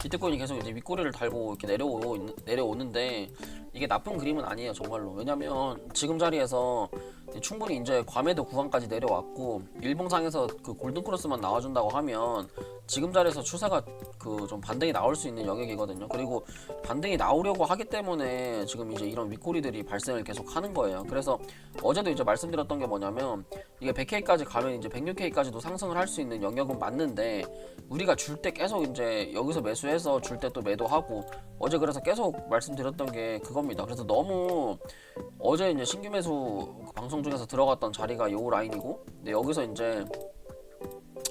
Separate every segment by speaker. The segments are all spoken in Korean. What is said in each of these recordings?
Speaker 1: 비트코인이 계속 이제 윗꼬리를 달고 이렇게 내려오는데 이게 나쁜 그림은 아니에요, 정말로. 왜냐면 지금 자리에서 충분히 이제 과매도 구간까지 내려왔고 일봉상에서 그 골든크로스만 나와준다고 하면 지금 자리에서 추세가 그 좀 반등이 나올 수 있는 영역이거든요. 그리고 반등이 나오려고 하기 때문에 지금 이제 이런 윗꼬리들이 발생을 계속 하는 거예요. 그래서 어제도 이제 말씀드렸던 게 뭐냐면 이게 100K까지 가면 이제 106K까지도 상승을 할 수 있는 영역은 맞는데 우리가 줄 때 계속 이제 여기서 매수해서 줄 때 또 매도하고 어제 그래서 계속 말씀드렸던 게 그겁니다. 그래서 너무 어제 이제 신규 매수 방송 중에서 들어갔던 자리가 요 라인이고 근데 여기서 이제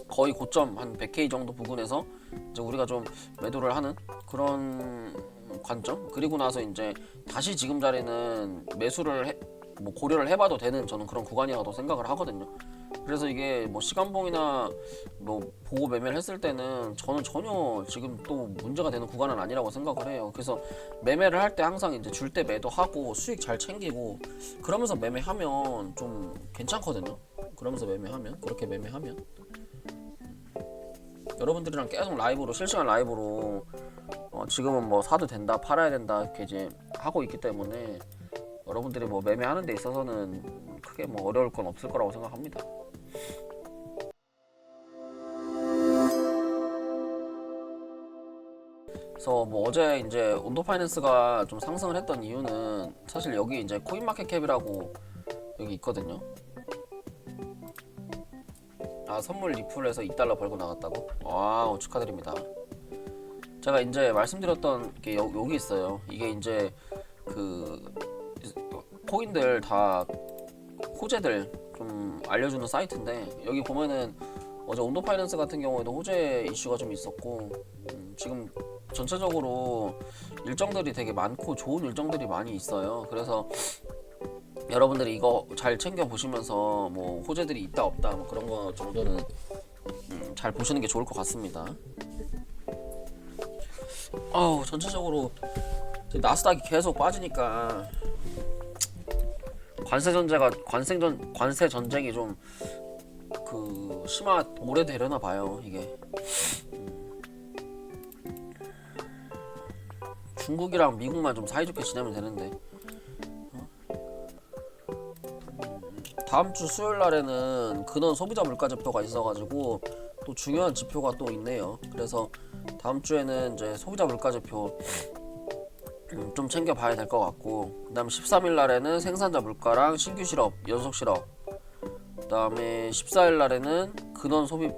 Speaker 1: 거의 고점 한 100K 정도 부근에서 이제 우리가 좀 매도를 하는 그런 관점. 그리고 나서 이제 다시 지금 자리는 매수를 뭐 고려를 해봐도 되는 저는 그런 구간이라고 생각을 하거든요. 그래서 이게 뭐 시간봉이나 뭐 보고 매매를 했을 때는 저는 전혀 지금 또 문제가 되는 구간은 아니라고 생각을 해요. 그래서 매매를 할 때 항상 이제 줄 때 매도하고 수익 잘 챙기고 그러면서 매매하면 좀 괜찮거든요. 그러면서 매매하면 그렇게 매매하면 여러분들이랑 계속 라이브로 실시간 라이브로 지금은 뭐 사도 된다 팔아야 된다 이렇게 이제 하고 있기 때문에 여러분들이 뭐 매매하는 데 있어서는 크게 뭐 어려울 건 없을 거라고 생각합니다. 그래서 뭐 어제 이제 온도파이낸스가 좀 상승을 했던 이유는 사실 여기 이제 코인마켓캡이라고 여기 있거든요. 아, 선물 리플에서 2달러 벌고 나갔다고? 와우, 축하드립니다. 제가 이제 말씀드렸던 게 여기 있어요. 이게 이제 그 코인들 다 호재들 좀 알려주는 사이트인데 여기 보면은 어제 온도파이낸스 같은 경우에도 호재 이슈가 좀 있었고 지금 전체적으로 일정들이 되게 많고 좋은 일정들이 많이 있어요. 그래서 여러분들이 이거 잘 챙겨 보시면서 뭐 호재들이 있다 없다 뭐 그런 거 정도는 잘 보시는 게 좋을 것 같습니다. 전체적으로 나스닥이 계속 빠지니까 관세 전쟁이 좀 그 오래되려나 봐요. 이게 중국이랑 미국만 좀 사이좋게 지내면 되는데 다음 주 수요일 날에는 근원 소비자 물가 지표가 있어가지고 또 중요한 지표가 또 있네요. 그래서 다음 주에는 이제 소비자 물가 지표 좀 챙겨봐야 될 것 같고 그 다음에 13일 날에는 생산자 물가랑 신규 실업, 연속 실업 그 다음에 14일 날에는 근원 소비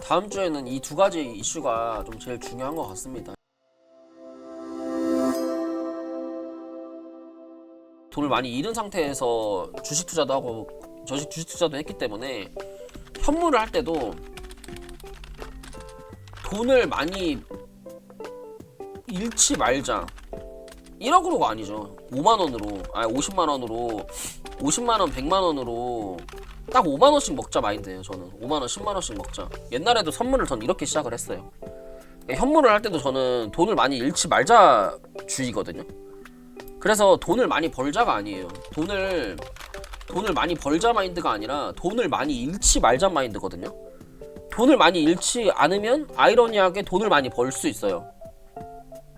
Speaker 1: 다음 주에는 이 두 가지 이슈가 좀 제일 중요한 것 같습니다. 돈을 많이 잃은 상태에서 주식 투자도 하고 주식 투자도 했기 때문에 현물을 할 때도 돈을 많이 잃지 말자 1억으로가 아니죠. 5만원으로 50만원으로 50만원 100만원으로 딱 5만원씩 먹자 마인드예요. 저는 5만원 10만원씩 먹자. 옛날에도 선물을 전 이렇게 시작을 했어요. 현물을 할 때도 저는 돈을 많이 잃지 말자 주의거든요. 그래서 돈을 많이 벌자가 아니에요. 돈을 많이 벌자 마인드가 아니라 돈을 많이 잃지 말자 마인드거든요. 돈을 많이 잃지 않으면 아이러니하게 돈을 많이 벌 수 있어요.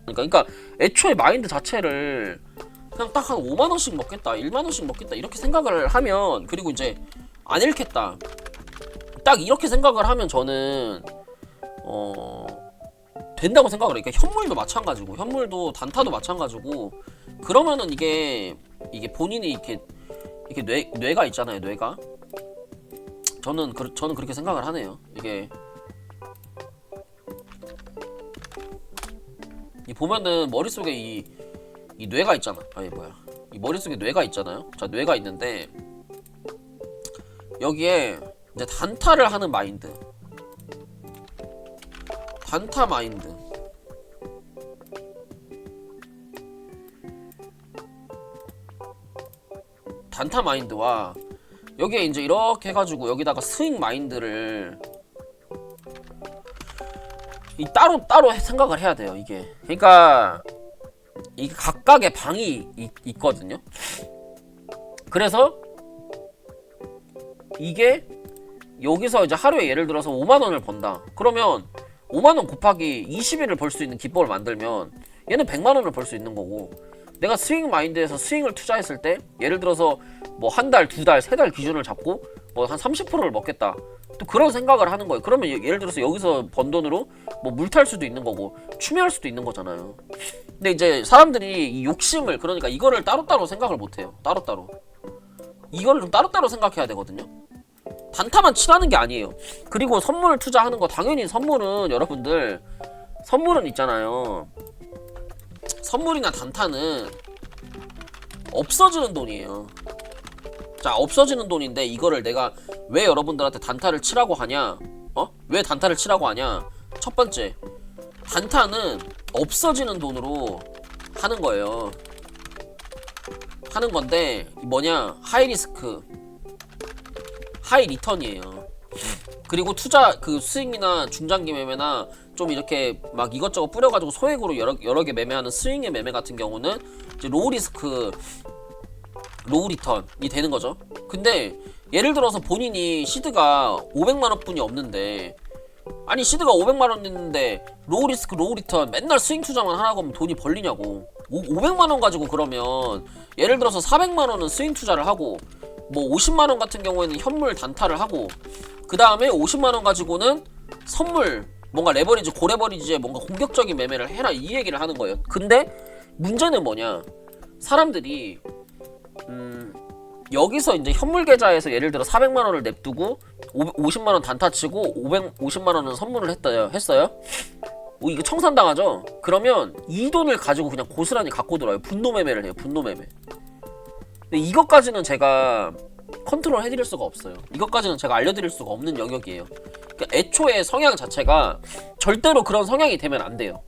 Speaker 1: 그러니까 애초에 마인드 자체를 그냥 딱 한 5만원씩 먹겠다 1만원씩 먹겠다 이렇게 생각을 하면 그리고 이제 안 잃겠다 딱 이렇게 생각을 하면 저는 된다고 생각을 해요. 그러니까 현물도 마찬가지고 현물도 단타도 마찬가지고 그러면은 이게 본인이 이렇게 뇌가 있잖아요. 뇌가 저는 그렇게 생각을 하네요. 이게 보면은 머릿속에 이 뇌가 있잖아. 이 머릿속에 뇌가 있잖아요. 자, 뇌가 있는데 여기에 이제 단타를 하는 마인드. 단타 마인드. 단타 마인드와 여기에 이제 이렇게 해가지고 여기다가 스윙 마인드를 따로 생각을 해야 돼요. 이게 그러니까 이게 각각의 방이 있거든요. 그래서 이게 여기서 이제 하루에 예를 들어서 5만 원을 번다. 그러면 5만 원 곱하기 20일을 벌 수 있는 기법을 만들면 얘는 100만 원을 벌 수 있는 거고, 내가 스윙 마인드에서 스윙을 투자했을 때 예를 들어서 뭐 한 달, 두 달, 세 달 기준을 잡고 뭐 한 30%를 먹겠다. 또 그런 생각을 하는 거예요. 그러면 예를 들어서 여기서 번 돈으로 뭐 물 탈 수도 있는 거고 취미할 수도 있는 거잖아요. 근데 이제 사람들이 이 욕심을, 그러니까 이거를 따로따로 생각을 못 해요. 따로따로. 이거를 좀 따로따로 생각해야 되거든요. 단타만 치라는 게 아니에요. 그리고 선물 투자하는 거, 당연히 선물은 여러분들, 선물은 있잖아요. 선물이나 단타는 없어지는 돈이에요. 자, 없어지는 돈인데 이거를 내가 왜 여러분들한테 단타를 치라고 하냐? 왜 단타를 치라고 하냐? 첫 번째, 단타는 없어지는 돈으로 하는 거예요. 하는 건데 뭐냐? 하이 리스크, 하이 리턴이에요. 그리고 투자 그 수익이나 중장기 매매나 좀 이렇게 막 이것저것 뿌려가지고 소액으로 여러 개 매매하는 스윙의 매매 같은 경우는 이제 로우 리스크, 로우 리턴이 되는 거죠. 근데 예를 들어서 본인이 시드가 500만 원뿐이 없는데, 아니 시드가 500만 원 있는데 로우 리스크 로우 리턴 맨날 스윙 투자만 하라고 하면 돈이 벌리냐고. 500만 원 가지고 그러면 예를 들어서 400만 원은 스윙 투자를 하고, 뭐 50만 원 같은 경우에는 현물 단타를 하고, 그 다음에 50만 원 가지고는 선물, 뭔가 레버리지, 고레버리지에 뭔가 공격적인 매매를 해라, 이 얘기를 하는 거예요. 근데 문제는 뭐냐? 사람들이 여기서 이제 현물 계좌에서 예를 들어 400만 원을 냅두고 50만 원 단타 치고 550만 원은 선물을 했어요. 이거 청산당하죠? 그러면 이 돈을 가지고 그냥 고스란히 갖고 들어요. 분노 매매를 해요. 분노 매매. 근데 이것까지는 제가 컨트롤 해드릴 수가 없어요. 이것까지는 제가 알려드릴 수가 없는 영역이에요. 그러니까 애초에 성향 자체가 절대로 그런 성향이 되면 안 돼요.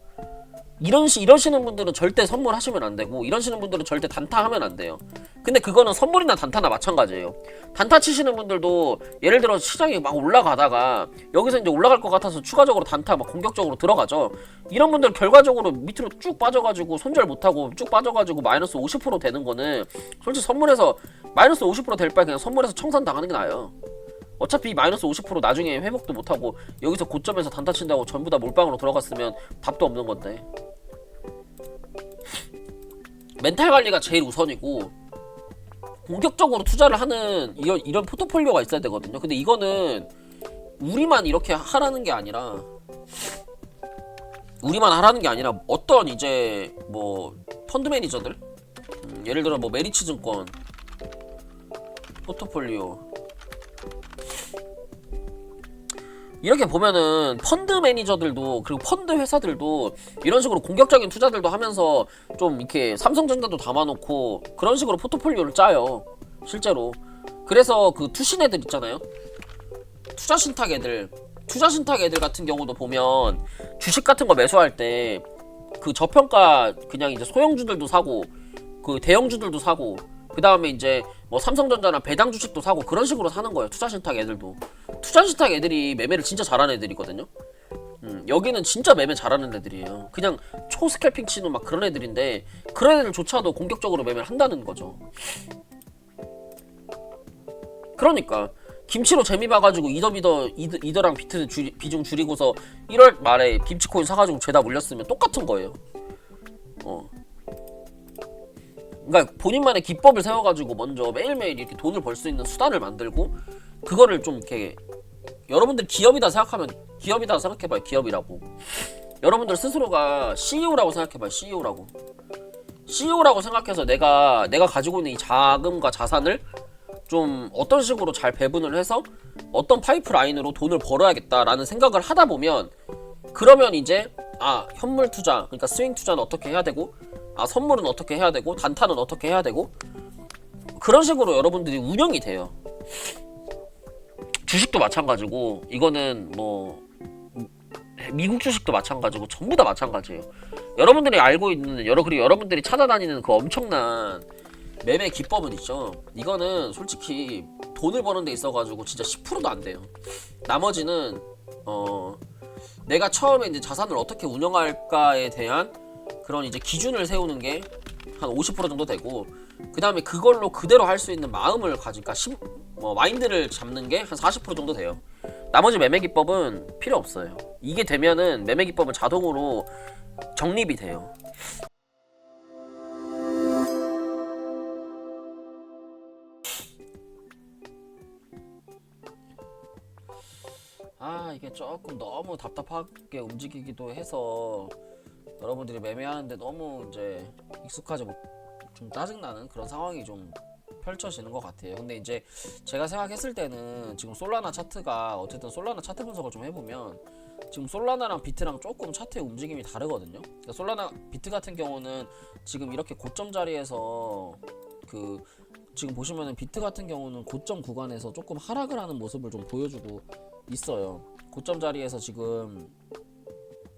Speaker 1: 이러시는 분들은 절대 선물하시면 안 되고, 이러시는 분들은 절대 단타 하면 안 돼요. 근데 그거는 선물이나 단타나 마찬가지예요. 단타 치시는 분들도 예를 들어 시장이 막 올라가다가 여기서 이제 올라갈 것 같아서 추가적으로 단타 막 공격적으로 들어가죠. 이런 분들 결과적으로 밑으로 쭉 빠져가지고 손절 못하고 쭉 빠져가지고 마이너스 50% 되는 거는 솔직히 선물에서 마이너스 50%될 바에 그냥 선물에서 청산 당하는 게 나아요. 어차피 마이너스 50% 나중에 회복도 못하고 여기서 고점에서 단타 친다고 전부 다 몰빵으로 들어갔으면 답도 없는 건데. 멘탈 관리가 제일 우선이고, 공격적으로 투자를 하는 이런 포트폴리오가 있어야 되거든요. 근데 이거는 우리만 이렇게 하라는 게 아니라, 어떤 이제 뭐 펀드 매니저들, 예를 들어 뭐 메리츠 증권 포트폴리오, 이렇게 보면은 펀드 매니저들도, 그리고 펀드 회사들도 이런 식으로 공격적인 투자들도 하면서 좀 이렇게 삼성전자도 담아놓고 그런 식으로 포트폴리오를 짜요, 실제로. 그래서 그 투신 애들 있잖아요, 투자 신탁 애들 같은 경우도 보면 주식 같은 거 매수할 때 그 저평가 그냥 이제 소형주들도 사고, 그 대형주들도 사고, 그 다음에 이제 뭐 삼성전자나 배당 주식도 사고, 그런 식으로 사는 거예요. 투자 신탁 애들도. 투자 신탁 애들이 매매를 진짜 잘하는 애들이거든요. 여기는 진짜 매매 잘하는 애들이에요. 그냥 초스캘핑 치는 막 그런 애들인데, 그런 애들조차도 공격적으로 매매를 한다는 거죠. 그러니까 김치로 재미 봐가지고 이더랑 비트 비중 줄이고서 1월 말에 김치코인 사가지고 죄다 물렸으면 똑같은 거예요. 그러니까 본인만의 기법을 세워가지고 먼저 매일매일 이렇게 돈을 벌 수 있는 수단을 만들고, 그거를 좀 이렇게, 여러분들 기업이다 생각해봐요. 기업이라고. 여러분들 스스로가 CEO라고 생각해봐요. CEO라고 생각해서 내가 가지고 있는 이 자금과 자산을 좀 어떤 식으로 잘 배분을 해서 어떤 파이프라인으로 돈을 벌어야겠다라는 생각을 하다 보면, 그러면 이제 현물 투자, 그러니까 스윙 투자는 어떻게 해야 되고, 선물은 어떻게 해야 되고, 단타는 어떻게 해야 되고, 그런 식으로 여러분들이 운영이 돼요. 주식도 마찬가지고, 이거는 뭐 미국 주식도 마찬가지고, 전부 다 마찬가지예요. 여러분들이 알고 있는 그리고 여러분들이 찾아다니는 그 엄청난 매매 기법은 있죠. 이거는 솔직히 돈을 버는 데 있어가지고 진짜 10%도 안 돼요. 나머지는 내가 처음에 이제 자산을 어떻게 운영할까에 대한 그런 이제 기준을 세우는 게 한 50% 정도 되고, 그 다음에 그걸로 그대로 할 수 있는 마음을 가지니까 뭐 마인드를 잡는 게 한 40% 정도 돼요. 나머지 매매 기법은 필요 없어요. 이게 되면은 매매 기법은 자동으로 정립이 돼요. 이게 조금 너무 답답하게 움직이기도 해서 여러분들이 매매하는데 너무 이제 익숙하지 못, 좀 짜증나는 그런 상황이 좀 펼쳐지는 것 같아요. 근데 이제 제가 생각했을 때는 지금 솔라나 차트가 어쨌든 솔라나 차트 분석을 좀 해보면 지금 솔라나랑 비트랑 조금 차트의 움직임이 다르거든요. 그러니까 솔라나 비트 같은 경우는 지금 이렇게 고점 자리에서 그 지금 보시면은 비트 같은 경우는 고점 구간에서 조금 하락을 하는 모습을 좀 보여주고 있어요. 고점 자리에서 지금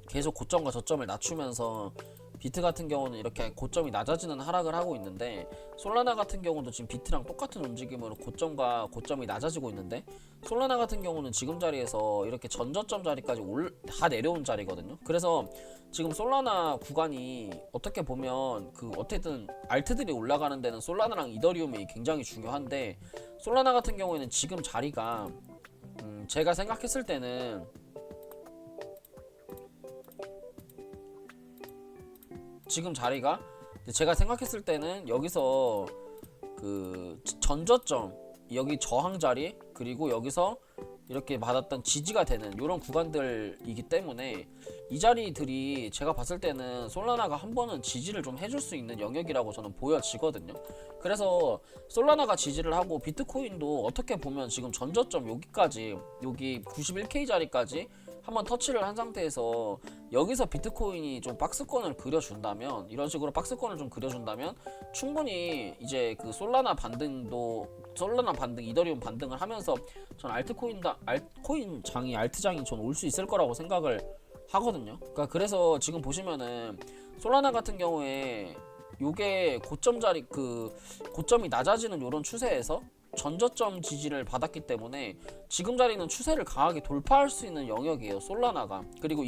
Speaker 1: 계속 고점과 저점을 낮추면서 비트 같은 경우는 이렇게 고점이 낮아지는 하락을 하고 있는데, 솔라나 같은 경우도 지금 비트랑 똑같은 움직임으로 고점과 고점이 낮아지고 있는데, 솔라나 같은 경우는 지금 자리에서 이렇게 전저점 자리까지 다 내려온 자리거든요. 그래서 지금 솔라나 구간이 어떻게 보면 어쨌든 알트들이 올라가는 데는 솔라나랑 이더리움이 굉장히 중요한데, 솔라나 같은 경우에는 지금 자리가 제가 생각했을 때는 지금 자리가 제가 생각했을 때는 여기서 그 전저점, 여기 저항 자리, 그리고 여기서 이렇게 받았던 지지가 되는 이런 구간들이기 때문에 이 자리들이 제가 봤을 때는 솔라나가 한 번은 지지를 좀 해줄 수 있는 영역이라고 저는 보여지거든요. 그래서 솔라나가 지지를 하고 비트코인도 어떻게 보면 지금 전저점 여기까지, 여기 91K 자리까지 한번 터치를 한 상태에서 여기서 비트코인이 좀 박스권을 그려준다면, 이런 식으로 박스권을 좀 그려준다면 충분히 이제 그 솔라나 반등, 이더리움 반등을 하면서 전 알트코인 장이, 알트장이 전 올 수 있을 거라고 생각을 하거든요. 그러니까 그래서 지금 보시면은 솔라나 같은 경우에 요게 고점 자리, 고점이 낮아지는 요런 추세에서 전저점 지지를 받았기 때문에 지금 자리는 추세를 강하게 돌파할 수 있는 영역이에요, 솔라나가. 그리고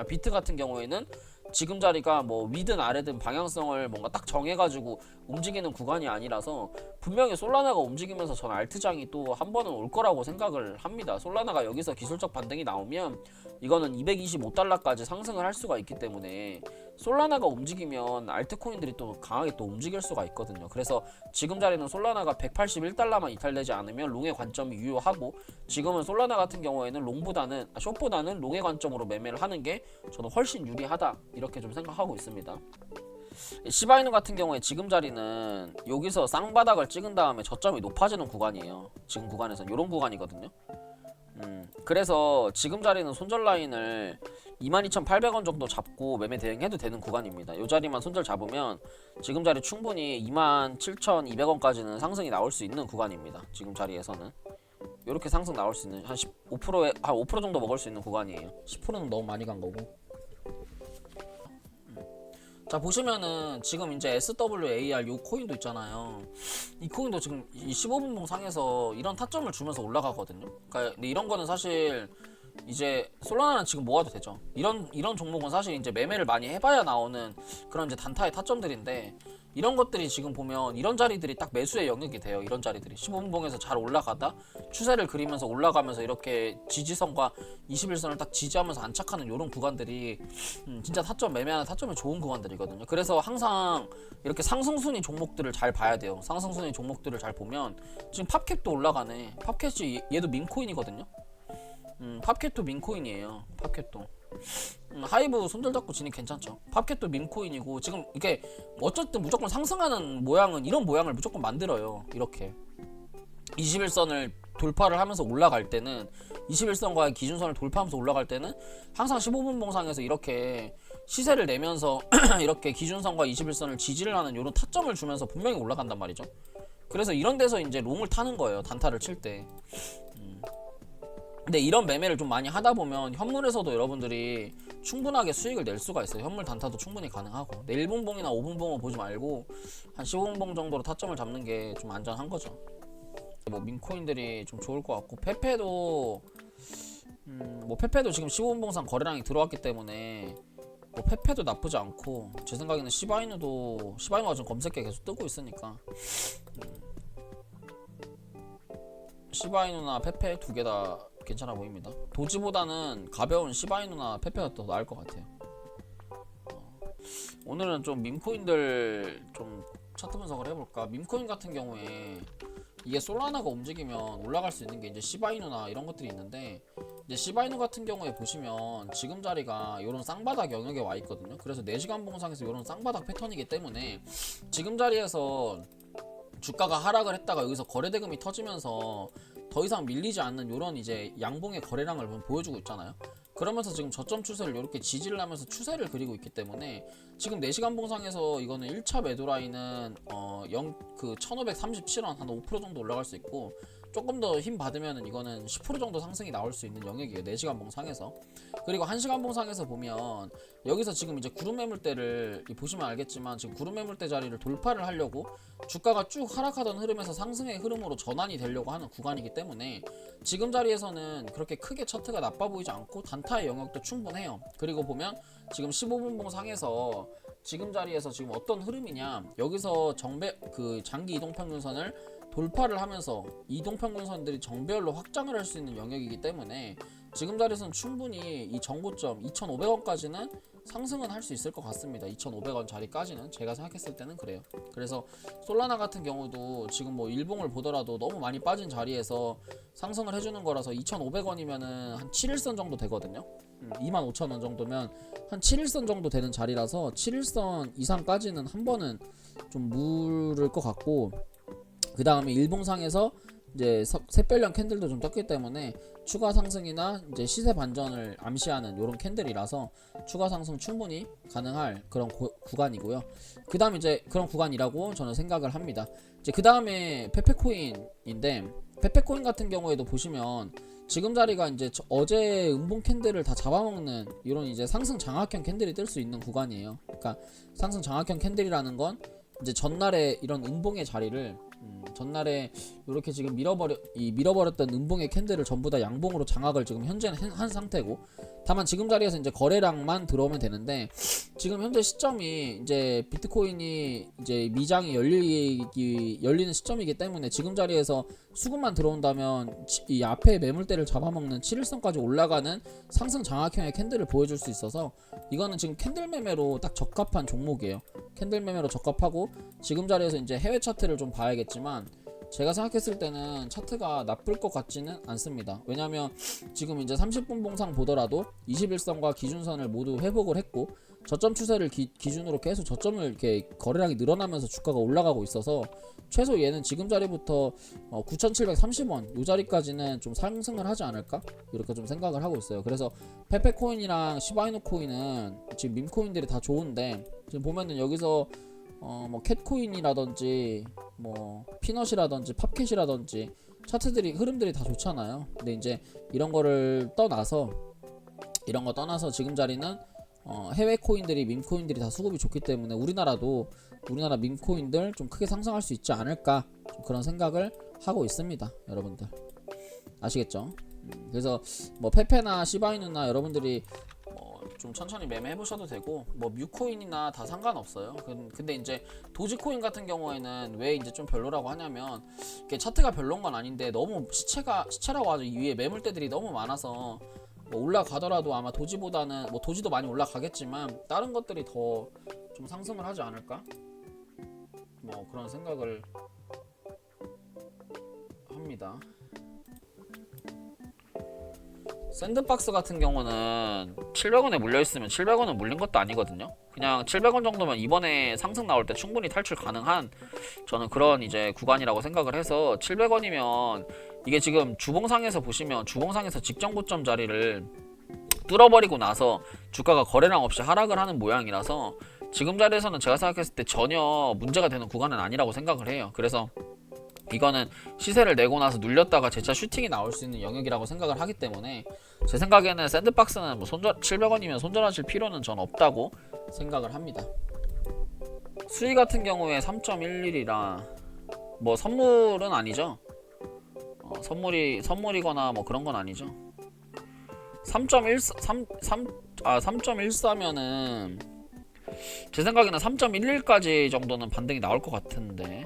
Speaker 1: 비트 같은 경우에는 지금 자리가 뭐 위든 아래든 방향성을 뭔가 딱 정해가지고 움직이는 구간이 아니라서 분명히 솔라나가 움직이면서 전 알트장이 또 한 번은 올 거라고 생각을 합니다. 솔라나가 여기서 기술적 반등이 나오면 이거는 225달러까지 상승을 할 수가 있기 때문에 솔라나가 움직이면 알트코인들이 또 강하게 또 움직일 수가 있거든요. 그래서 지금 자리는 솔라나가 181달러만 이탈되지 않으면 롱의 관점이 유효하고, 지금은 솔라나 같은 경우에는 숏보다는 롱의 관점으로 매매를 하는 게 저는 훨씬 유리하다, 이렇게 좀 생각하고 있습니다. 시바이누 같은 경우에 지금 자리는 여기서 쌍바닥을 찍은 다음에 저점이 높아지는 구간이에요. 지금 구간에서는 이런 구간이거든요. 그래서 지금 자리는 손절 라인을 22,800원 정도 잡고 매매 대응해도 되는 구간입니다. 이 자리만 손절 잡으면 지금 자리 충분히 27,200원까지는 상승이 나올 수 있는 구간입니다. 지금 자리에서는 이렇게 상승 나올 수 있는 한 5% 정도 먹을 수 있는 구간이에요. 10%는 너무 많이 간 거고. 자, 보시면은 지금 이제 SWAR 요 코인도 있잖아요. 이 코인도 지금 이 15분봉 상에서 이런 타점을 주면서 올라가거든요. 그러니까 근데 이런 거는 사실 이제 솔라나는 지금 모아도 되죠. 이런 종목은 사실 이제 매매를 많이 해봐야 나오는 그런 이제 단타의 타점들인데, 이런 것들이 지금 보면 이런 자리들이 딱 매수의 영역이 돼요. 이런 자리들이 15분봉에서 잘 올라가다 추세를 그리면서 올라가면서 이렇게 지지선과 21선을 딱 지지하면서 안착하는 이런 구간들이 진짜 타점, 매매하는 타점이 좋은 구간들이거든요. 그래서 항상 이렇게 상승순위 종목들을 잘 봐야 돼요. 상승순위 종목들을 잘 보면 지금 팝캡도 올라가네. 팝캡이 얘도 민코인이거든요. 팝캡도 민코인이에요. 팝캡도 하이브 손절 잡고 진입 괜찮죠. 팝캡도 민코인이고, 지금 이게 어쨌든 무조건 상승하는 모양은 이런 모양을 무조건 만들어요. 이렇게 21선을 돌파를 하면서 올라갈 때는, 21선과의 기준선을 돌파하면서 올라갈 때는 항상 15분 봉상에서 이렇게 시세를 내면서 이렇게 기준선과 21선을 지지를 하는 이런 타점을 주면서 분명히 올라간단 말이죠. 그래서 이런 데서 이제 롱을 타는 거예요, 단타를 칠 때. 근데 이런 매매를 좀 많이 하다 보면 현물에서도 여러분들이 충분하게 수익을 낼 수가 있어요. 현물 단타도 충분히 가능하고. 근데 1분봉이나 5분봉을 보지 말고 한 15분봉 정도로 타점을 잡는 게 좀 안전한 거죠. 뭐 민코인들이 좀 좋을 것 같고, 페페도 페페도 지금 15분봉상 거래량이 들어왔기 때문에 뭐 페페도 나쁘지 않고, 제 생각에는 시바이누가 지금 검색에 계속 뜨고 있으니까 시바이누나 페페 두 개 다 괜찮아 보입니다. 도지보다는 가벼운 시바이누나 페페가 더 나을 것 같아요. 오늘은 좀 밈코인들 좀 차트 분석을 해볼까. 밈코인 같은 경우에 이게 솔라나가 움직이면 올라갈 수 있는 게 이제 시바이누나 이런 것들이 있는데, 이제 시바이누 같은 경우에 보시면 지금 자리가 이런 쌍바닥 영역에 와 있거든요. 그래서 4시간 봉상에서 이런 쌍바닥 패턴이기 때문에 지금 자리에서 주가가 하락을 했다가 여기서 거래대금이 터지면서 더 이상 밀리지 않는 이런 이제 양봉의 거래량을 보여주고 있잖아요. 그러면서 지금 저점 추세를 이렇게 지지를 하면서 추세를 그리고 있기 때문에 지금 4시간 봉상에서 이거는 1차 매도 라인은 1537원 한 5% 정도 올라갈 수 있고, 조금 더 힘 받으면은 이거는 10% 정도 상승이 나올 수 있는 영역이에요. 4시간 봉상에서. 그리고 1시간 봉상에서 보면 여기서 지금 이제 구름 매물대를 보시면 알겠지만 지금 구름 매물대 자리를 돌파를 하려고 주가가 쭉 하락하던 흐름에서 상승의 흐름으로 전환이 되려고 하는 구간이기 때문에 지금 자리에서는 그렇게 크게 차트가 나빠 보이지 않고 단타의 영역도 충분해요. 그리고 보면 지금 15분 봉상에서 지금 자리에서 지금 어떤 흐름이냐, 여기서 장기 이동평균선을 돌파를 하면서 이동평균선들이 정배열로 확장을 할 수 있는 영역이기 때문에 지금 자리에서는 충분히 이 정고점 2,500원까지는 상승은 할 수 있을 것 같습니다. 2,500원 자리까지는 제가 생각했을 때는 그래요. 그래서 솔라나 같은 경우도 지금 뭐 일봉을 보더라도 너무 많이 빠진 자리에서 상승을 해주는 거라서 2,500원이면은 한 7일선 정도 되거든요. 25,000원 정도면 한 7일선 정도 되는 자리라서 7일선 이상까지는 한 번은 좀 무를 것 같고, 그 다음에 일봉상에서 이제 샛별령 캔들도 좀 떴기 때문에 추가 상승이나 이제 시세 반전을 암시하는 이런 캔들이라서 추가 상승 충분히 가능할 그런 구간이고요. 그 다음 이제 그런 구간이라고 저는 생각을 합니다. 이제 그 다음에 페페코인인데, 페페코인 같은 경우에도 보시면 지금 자리가 이제 어제 음봉 캔들을 다 잡아먹는 이런 이제 상승 장악형 캔들이 뜰 수 있는 구간이에요. 그러니까 상승 장악형 캔들이라는 건 이제 전날에 이런 음봉의 자리를 전날에 이렇게 지금 밀어버렸던 음봉의 캔들을 전부 다 양봉으로 장악을 지금 현재는 한 상태고, 다만 지금 자리에서 이제 거래량만 들어오면 되는데, 지금 현재 시점이 이제 비트코인이 이제 미장이 열리는 시점이기 때문에 지금 자리에서 수급만 들어온다면 이 앞에 매물대를 잡아먹는 7일선까지 올라가는 상승 장악형의 캔들을 보여줄 수 있어서 이거는 지금 캔들 매매로 딱 적합한 종목이에요. 캔들 매매로 적합하고, 지금 자리에서 이제 해외 차트를 좀 봐야겠지만 제가 생각했을 때는 차트가 나쁠 것 같지는 않습니다. 왜냐면 지금 이제 30분 봉상 보더라도 21선과 기준선을 모두 회복을 했고, 저점 추세를 기준으로 계속 저점을 이렇게 거래량이 늘어나면서 주가가 올라가고 있어서 최소 얘는 지금 자리부터 9,730원 이 자리까지는 좀 상승을 하지 않을까, 이렇게 좀 생각을 하고 있어요. 그래서 페페코인이랑 시바이누 코인은 지금 밈코인들이 다 좋은데, 지금 보면은 여기서 뭐 캣코인이라든지 뭐 피넛이라든지 팝캣이라든지 차트들이 흐름들이 다 좋잖아요. 근데 이제 이런 거 떠나서 지금 자리는 해외 코인들이 밈코인들이 다 수급이 좋기 때문에 우리나라 밈코인들 좀 크게 상승할 수 있지 않을까, 좀 그런 생각을 하고 있습니다. 여러분들 아시겠죠? 그래서 뭐 페페나 시바이누나 여러분들이 좀 천천히 매매해 보셔도 되고, 뭐 뮤코인이나 다 상관없어요. 근데 이제 도지코인 같은 경우에는 왜 이제 좀 별로라고 하냐면, 이게 차트가 별론 건 아닌데 너무 시체라고 하죠. 이 위에 매물대들이 너무 많아서 뭐 올라가더라도 아마 도지보다는, 뭐 도지도 많이 올라가겠지만 다른 것들이 더 좀 상승을 하지 않을까, 뭐 그런 생각을 합니다. 샌드박스 같은 경우는 700원에 물려있으면 700원은 물린 것도 아니거든요. 그냥 700원 정도면 이번에 상승 나올 때 충분히 탈출 가능한, 저는 그런 이제 구간이라고 생각을 해서 700원이면 이게 지금 주봉상에서 보시면 주봉상에서 직전 고점 자리를 뚫어버리고 나서 주가가 거래량 없이 하락을 하는 모양이라서 지금 자리에서는 제가 생각했을 때 전혀 문제가 되는 구간은 아니라고 생각을 해요. 그래서 이거는 시세를 내고 나서 눌렸다가 재차 슈팅이 나올 수 있는 영역이라고 생각을 하기 때문에 제 생각에는 샌드박스는 뭐 700원이면 손절하실 필요는 전 없다고 생각을 합니다. 수익 같은 경우에 3.11이라 뭐 선물은 아니죠. 선물이거나 뭐 그런 건 아니죠. 3.14면은 제 생각에는 3.11까지 정도는 반등이 나올 것 같은데,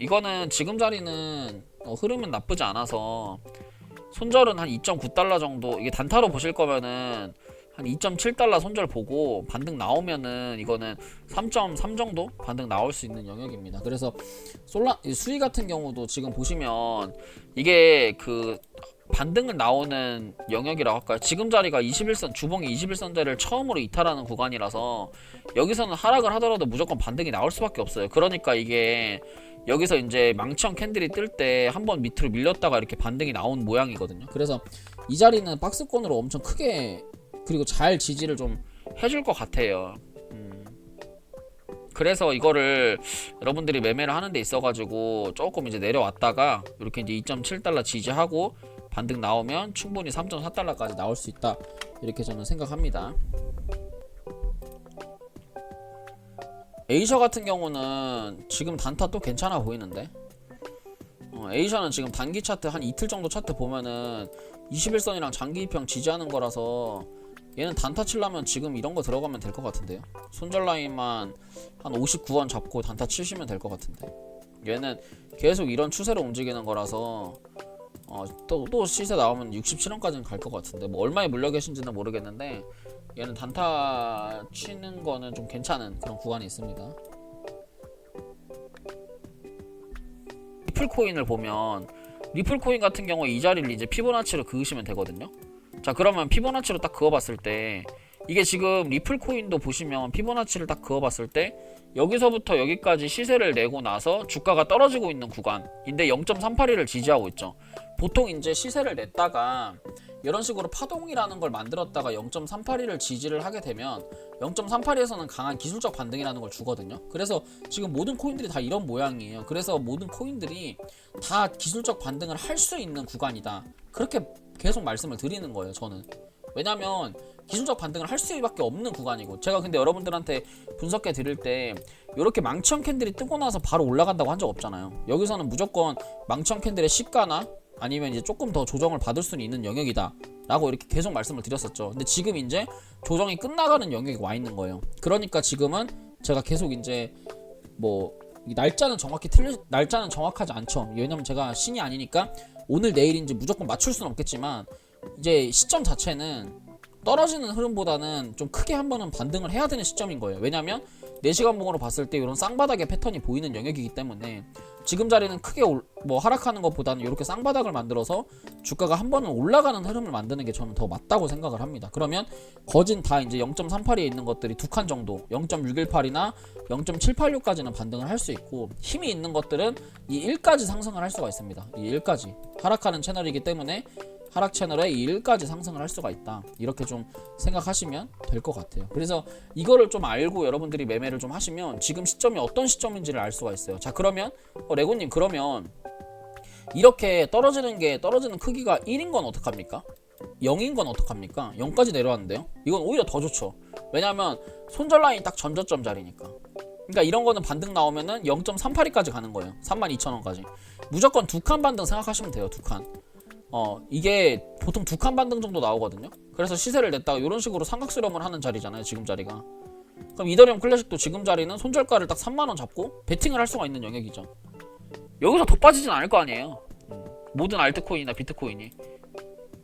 Speaker 1: 이거는 지금 자리는 흐름은 나쁘지 않아서 손절은 한 2.9달러 정도, 이게 단타로 보실 거면은 한 2.7달러 손절 보고 반등 나오면은 이거는 3.3 정도 반등 나올 수 있는 영역입니다. 그래서 수위 같은 경우도 지금 보시면 이게 그 반등은 나오는 영역이라고 할까요? 지금 자리가 21선 주봉이 21선대를 처음으로 이탈하는 구간이라서 여기서는 하락을 하더라도 무조건 반등이 나올 수밖에 없어요. 그러니까 이게 여기서 이제 망치형 캔들이 뜰 때 한번 밑으로 밀렸다가 이렇게 반등이 나온 모양이거든요. 그래서 이 자리는 박스권으로 엄청 크게 그리고 잘 지지를 좀 해줄 것 같아요. 그래서 이거를 여러분들이 매매를 하는 데 있어가지고 조금 이제 내려왔다가 이렇게 이제 2.7달러 지지하고 반등 나오면 충분히 3.4달러까지 나올 수 있다, 이렇게 저는 생각합니다. 에이셔 같은 경우는 지금 단타 또 괜찮아 보이는데, 에이셔는 지금 단기 차트 한 이틀 정도 차트 보면은 21선이랑 장기 입형 지지하는 거라서 얘는 단타 치려면 지금 이런 거 들어가면 될 것 같은데요. 손절 라인만 한 59원 잡고 단타 치시면 될 것 같은데, 얘는 계속 이런 추세로 움직이는 거라서 또 시세 나오면 67원까지는 갈 것 같은데, 뭐 얼마에 물려 계신지는 모르겠는데 얘는 단타 치는 거는 좀 괜찮은 그런 구간이 있습니다. 리플코인을 보면 리플코인 같은 경우 이 자리를 이제 피보나치로 그으시면 되거든요. 자, 그러면 피보나치로 딱 그어봤을 때 이게 지금 리플코인도 보시면 피보나치를 딱 그어봤을 때 여기서부터 여기까지 시세를 내고 나서 주가가 떨어지고 있는 구간인데 0.382를 지지하고 있죠. 보통 이제 시세를 냈다가 이런 식으로 파동이라는 걸 만들었다가 0.382를 지지를 하게 되면 0.382에서는 강한 기술적 반등이라는 걸 주거든요. 그래서 지금 모든 코인들이 다 이런 모양이에요. 그래서 모든 코인들이 다 기술적 반등을 할 수 있는 구간이다, 그렇게 계속 말씀을 드리는 거예요, 저는. 왜냐면 기술적 반등을 할 수밖에 없는 구간이고, 제가 근데 여러분들한테 분석해 드릴 때 이렇게 망치형 캔들이 뜨고 나서 바로 올라간다고 한 적 없잖아요. 여기서는 무조건 망치형 캔들의 시가나 아니면 이제 조금 더 조정을 받을 수는 있는 영역이다 라고 이렇게 계속 말씀을 드렸었죠. 근데 지금 이제 조정이 끝나가는 영역이 와 있는 거예요. 그러니까 지금은 제가 계속 이제 뭐 날짜는 정확하지 않죠. 왜냐면 제가 신이 아니니까 오늘 내일인지 무조건 맞출 수는 없겠지만 이제 시점 자체는 떨어지는 흐름보다는 좀 크게 한 번은 반등을 해야 되는 시점인 거예요. 왜냐면 4시간 봉으로 봤을 때 이런 쌍바닥의 패턴이 보이는 영역이기 때문에 지금 자리는 크게 하락하는 것보다는 이렇게 쌍바닥을 만들어서 주가가 한 번은 올라가는 흐름을 만드는 게 저는 더 맞다고 생각을 합니다. 그러면 거진 다 이제 0.38에 있는 것들이 2칸 정도 0.618이나 0.786까지는 반등을 할 수 있고, 힘이 있는 것들은 이 1까지 상승을 할 수가 있습니다. 이 1까지 하락하는 채널이기 때문에 하락 채널에 이 1까지 상승을 할 수가 있다, 이렇게 좀 생각하시면 될 것 같아요. 그래서 이거를 좀 알고 여러분들이 매매를 좀 하시면 지금 시점이 어떤 시점인지를 알 수가 있어요. 자, 그러면 레고님, 그러면 이렇게 떨어지는 크기가 1인 건 어떡합니까? 0인 건 어떡합니까? 0까지 내려왔는데요? 이건 오히려 더 좋죠. 왜냐면 손절 라인 딱 전저점 자리니까. 그러니까 이런 거는 반등 나오면은 0.382까지 가는 거예요. 32,000원까지. 무조건 2칸 반등 생각하시면 돼요. 2칸. 이게 보통 2칸 반등 정도 나오거든요. 그래서 시세를 냈다가 이런 식으로 삼각수렴을 하는 자리잖아요, 지금 자리가. 그럼 이더리움 클래식도 지금 자리는 손절가를 딱 3만원 잡고 베팅을 할 수가 있는 영역이죠. 여기서 더 빠지진 않을 거 아니에요, 모든 알트코인이나 비트코인이.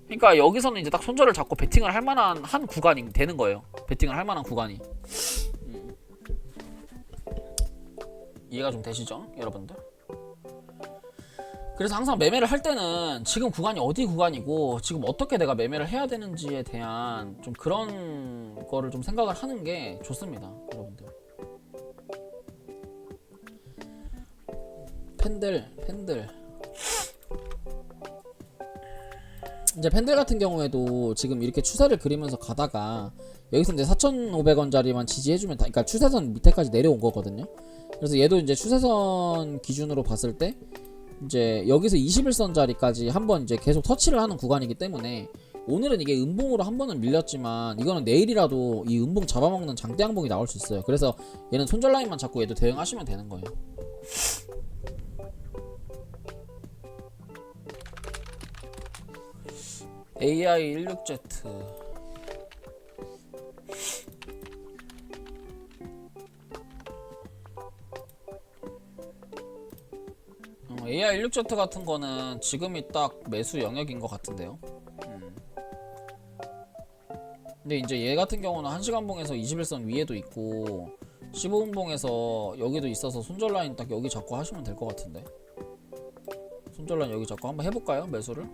Speaker 1: 그러니까 여기서는 이제 딱 손절을 잡고 베팅을 할 만한 한 구간이 되는 거예요. 베팅을 할 만한 구간이. 이해가 좀 되시죠, 여러분들? 그래서 항상 매매를 할 때는 지금 구간이 어디 구간이고 지금 어떻게 내가 매매를 해야 되는지에 대한 좀 그런 거를 좀 생각을 하는 게 좋습니다, 여러분들. 팬들 이제 팬들 같은 경우에도 지금 이렇게 추세를 그리면서 가다가 여기서 이제 4,500원짜리만 지지해주면 그러니까 추세선 밑에까지 내려온 거거든요. 그래서 얘도 이제 추세선 기준으로 봤을 때 이제 여기서 21선 자리까지 한번 이제 계속 터치를 하는 구간이기 때문에 오늘은 이게 음봉으로 한 번은 밀렸지만 이거는 내일이라도 이 음봉 잡아먹는 장대 양봉이 나올 수 있어요. 그래서 얘는 손절 라인만 잡고 얘도 대응하시면 되는 거예요. AI16Z AR16Z 같은 거는 지금이 딱 매수 영역인 것 같은데요. 근데 이제 얘 같은 경우는 1시간봉에서 21선 위에도 있고 15분봉에서 여기도 있어서 손절 라인 딱 여기 잡고 하시면 될 것 같은데. 손절 라인 여기 잡고 한번 해볼까요? 매수를?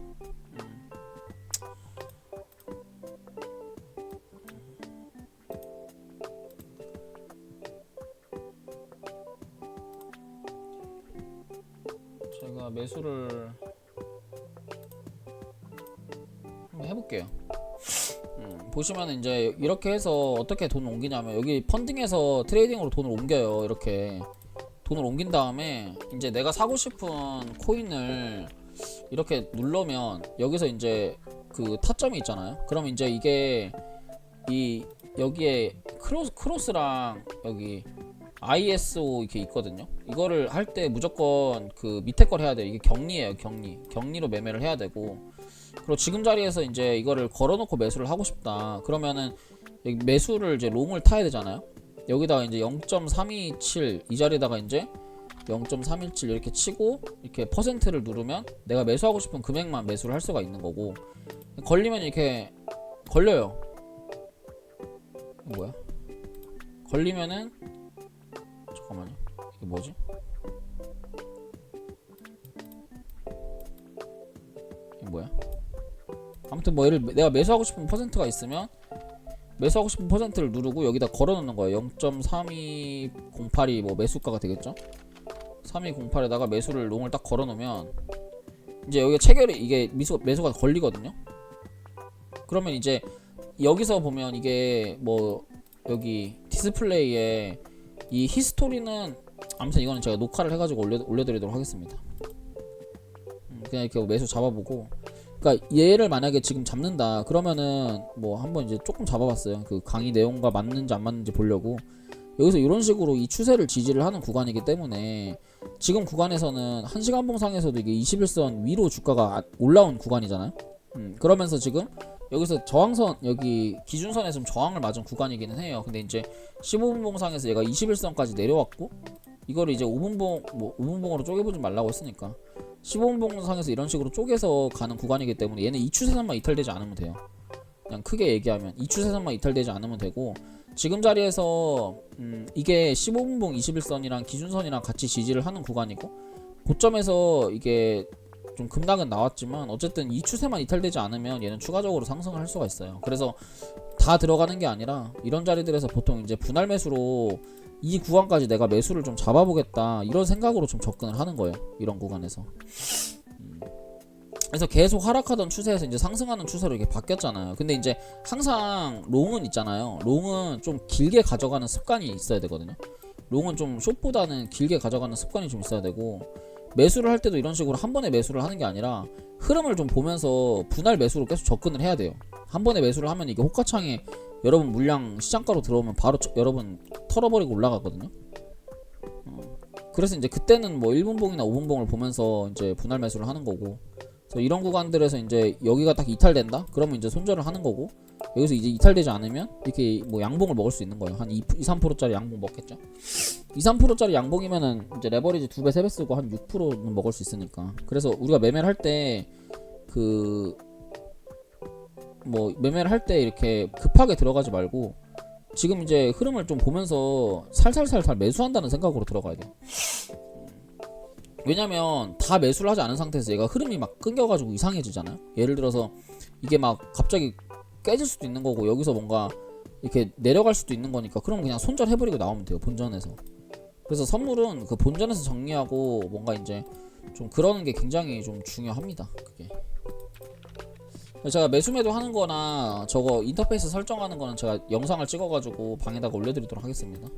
Speaker 1: 제가 매수를 한번 해볼게요. 보시면 이제 이렇게 해서 어떻게 돈을 옮기냐면 여기 펀딩해서 트레이딩으로 돈을 옮겨요. 이렇게 돈을 옮긴 다음에 이제 내가 사고 싶은 코인을 이렇게 누르면 여기서 이제 그 타점이 있잖아요. 그럼 이제 이게 여기에 크로스랑 여기 ISO 이렇게 있거든요. 이거를 할 때 무조건 그 밑에 걸 해야 돼요. 이게 경리예요. 경리로 매매를 해야 되고, 그리고 지금 자리에서 이제 이거를 걸어놓고 매수를 하고 싶다 그러면은 여기 매수를 이제 롱을 타야 되잖아요. 여기다가 이제 0.327 이 자리에다가 이제 0.317 이렇게 치고 이렇게 퍼센트를 누르면 내가 매수하고 싶은 금액만 매수를 할 수가 있는 거고, 걸리면 이렇게 걸려요. 뭐야? 걸리면은 잠깐만요. 이게 뭐지? 이게 뭐야? 아무튼 뭐 얘를 내가 매수하고 싶은 퍼센트가 있으면 매수하고 싶은 퍼센트를 누르고 여기다 걸어놓는 거예요. 0.3208이 뭐 매수가가 되겠죠? 3208에다가 매수를 롱을 딱 걸어놓으면 이제 여기 체결이 이게 매수가 걸리거든요. 그러면 이제 여기서 보면 이게 뭐 여기 디스플레이에 이 히스토리는 아무튼 이거는 제가 녹화를 해가지고 올려드리도록 하겠습니다. 그냥 이렇게 매수 잡아보고, 그러니까 얘를 만약에 지금 잡는다 그러면은 뭐 한번 이제 조금 잡아봤어요. 그 강의 내용과 맞는지 안 맞는지 보려고. 여기서 이런 식으로 이 추세를 지지를 하는 구간이기 때문에 지금 구간에서는 1시간봉상에서도 이게 21선 위로 주가가 올라온 구간이잖아요. 그러면서 지금 여기서 저항선 여기 기준선에 좀 저항을 맞은 구간이기는 해요. 근데 이제 15분봉상에서 얘가 21선까지 내려왔고, 이거를 이제 5분봉으로 쪼개보지 말라고 했으니까 15분봉상에서 이런 식으로 쪼개서 가는 구간이기 때문에 얘는 이 추세선만 이탈되지 않으면 돼요. 그냥 크게 얘기하면 이 추세선만 이탈되지 않으면 되고, 지금 자리에서 이게 15분봉 21선이랑 기준선이랑 같이 지지를 하는 구간이고, 고점에서 이게 좀 급락은 나왔지만 어쨌든 이 추세만 이탈되지 않으면 얘는 추가적으로 상승을 할 수가 있어요. 그래서 다 들어가는 게 아니라 이런 자리들에서 보통 이제 분할 매수로 이 구간까지 내가 매수를 좀 잡아보겠다 이런 생각으로 좀 접근을 하는 거예요. 이런 구간에서. 그래서 계속 하락하던 추세에서 이제 상승하는 추세로 이게 바뀌었잖아요. 근데 이제 항상 롱은 있잖아요. 롱은 좀 길게 가져가는 습관이 있어야 되거든요. 롱은 좀 숏보다는 길게 가져가는 습관이 좀 있어야 되고, 매수를 할 때도 이런 식으로 한 번에 매수를 하는 게 아니라 흐름을 좀 보면서 분할 매수로 계속 접근을 해야 돼요. 한 번에 매수를 하면 이게 호가창에 여러분 물량 시장가로 들어오면 바로 여러분 털어버리고 올라가거든요. 그래서 이제 그때는 뭐 1분봉이나 5분봉을 보면서 이제 분할 매수를 하는 거고, 그래서 이런 구간들에서 이제 여기가 딱 이탈된다? 그러면 이제 손절을 하는 거고, 여기서 이제 이탈되지 않으면 이렇게 뭐 양봉을 먹을 수 있는 거예요. 한 2-3%짜리 양봉 먹겠죠. 2-3%짜리 양봉이면은 이제 레버리지 2배 3배 쓰고 한 6%는 먹을 수 있으니까. 그래서 우리가 매매를 할 때 뭐 매매를 할 때 이렇게 급하게 들어가지 말고 지금 이제 흐름을 좀 보면서 살살살살 매수한다는 생각으로 들어가야 돼요. 왜냐면 다 매수를 하지 않은 상태에서 얘가 흐름이 막 끊겨가지고 이상해지잖아요. 예를 들어서 이게 막 갑자기 깨질 수도 있는 거고 여기서 뭔가 이렇게 내려갈 수도 있는 거니까, 그럼 그냥 손절해버리고 나오면 돼요. 본전에서. 그래서 선물은 그 본전에서 정리하고 뭔가 이제 좀 그러는 게 굉장히 좀 중요합니다. 그게. 제가 매수매도 하는 거나 저거 인터페이스 설정하는 거는 제가 영상을 찍어가지고 방에다가 올려드리도록 하겠습니다.